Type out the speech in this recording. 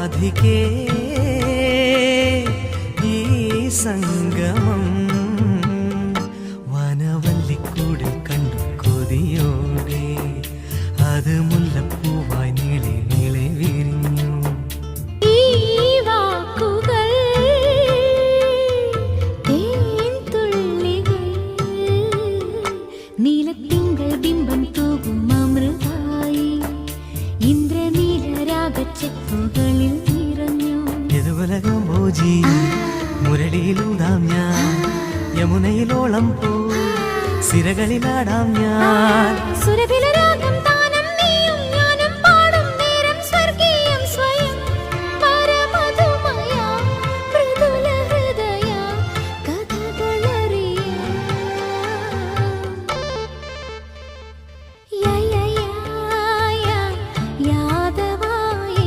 രാധികേ ഈ സംഗമം വനവല്ലിക്കൂടിൽ കണ്ടു കൊതിയോടെ അത് മുല്ലപ്പൂവായി നീളെ നീളെ വിരിഞ്ഞു. ഈ വാക്കുകൾ തേൻതുള്ളികൾ നീലത്തിങ്കൾ ബിംബം തൂകും അമൃതായി ഇന്ദ്രനീലരാഗച്ചെപ്പുകളിൽ നിറഞ്ഞു. യദുവലകംബോജി മുരളിയിലൂതാം ഞാൻ, യമുനയിലോളം പോ സിരകളിലാടാം ഞാൻ. സുരഭിലരാ